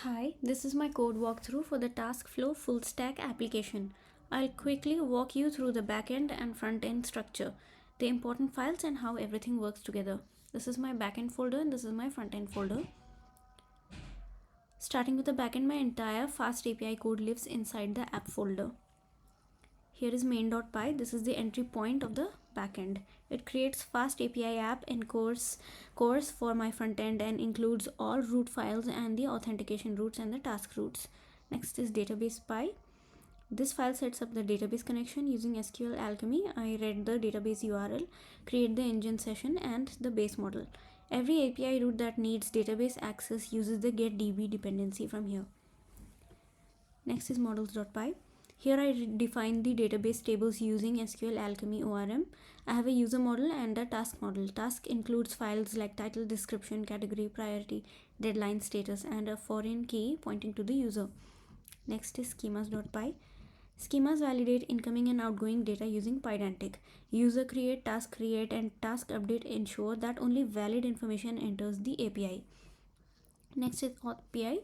Hi, this is my code walkthrough for the TaskFlow full stack application. I'll quickly walk you through the backend and front-end structure, the important files and how everything works together. This is my backend folder and this is my front-end folder. Starting with the backend, my entire FastAPI code lives inside the app folder. Here is main.py. This is the entry point of the backend. It creates FastAPI app and course for my front end and includes all root files and the authentication routes and the task routes. Next is database.py. This file sets up the database connection using SQL Alchemy. I read the database URL, create the engine session and the base model. Every API route that needs database access uses the getDB dependency from here. Next is models.py. Here I define the database tables using SQL Alchemy ORM. I have a user model and a task model. Task includes files like title, description, category, priority, deadline, status, and a foreign key pointing to the user. Next is schemas.py. Schemas validate incoming and outgoing data using Pydantic. User create, and task update ensure that only valid information enters the API. Next is auth.py.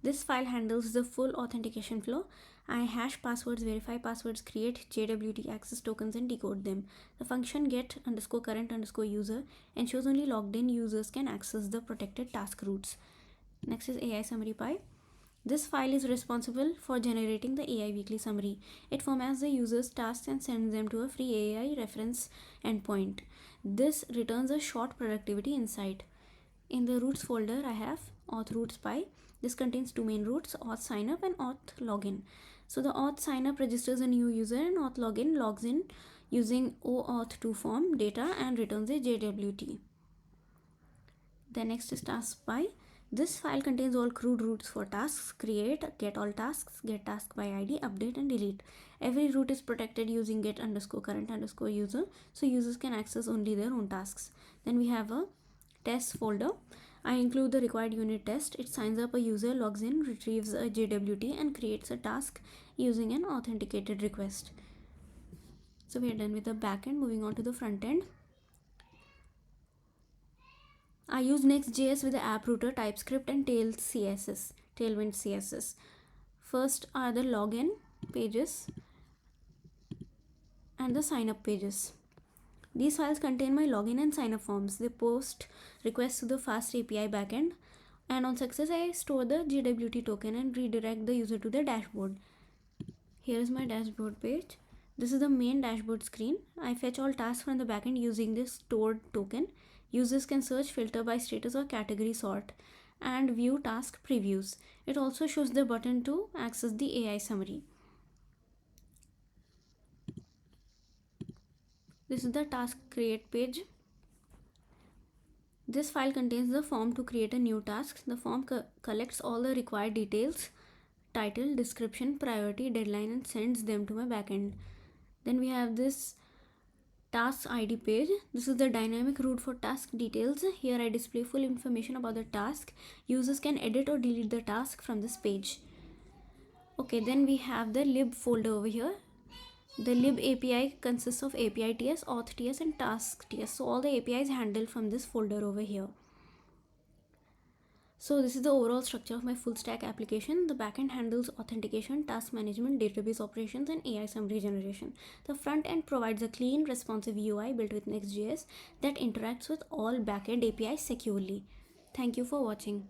This file handles the full authentication flow. I hash passwords, verify passwords, create JWT access tokens and decode them. The function get_current_user ensures only logged in users can access the protected task routes. Next is AI summary.py. This file is responsible for generating the AI weekly summary. It formats the user's tasks and sends them to a free AI reference endpoint. This returns a short productivity insight. In the routes folder, I have auth routes.py. This contains two main routes, auth signup and auth login. So the auth signup registers a new user and auth login logs in using OAuth2 form data and returns a JWT. The next is task.py. This file contains all CRUD routes for tasks: create, get all tasks, get task by ID, update and delete. Every route is protected using get_current_user, so users can access only their own tasks. Then we have a test folder. I include the required unit test. It signs up a user, logs in, retrieves a JWT and creates a task using an authenticated request. So we are done with the backend. Moving on to the front end. I use Next.js with the app router, TypeScript and Tailwind CSS. First are the login pages and the sign up pages. These files contain my login and sign up forms. They post requests to the FastAPI backend, and on success I store the JWT token and redirect the user to the dashboard. Here is my dashboard page. This is the main dashboard screen. I fetch all tasks from the backend using this stored token. Users can search, filter by status or category sort, and view task previews. It also shows the button to access the AI summary. This is the task create page. This file contains the form to create a new task. The form collects all the required details, title, description, priority, deadline, and sends them to my backend. Then we have this task ID page. This is the dynamic route for task details. Here I display full information about the task. Users can edit or delete the task from this page. Okay, then we have the lib folder over here. The lib API consists of API TS, auth TS and task TS. So all the APIs handled from this folder over here. So this is the overall structure of my full stack application. The backend handles authentication, task management, database operations and AI summary generation. The front end provides a clean, responsive UI built with Next.js that interacts with all backend APIs securely. Thank you for watching.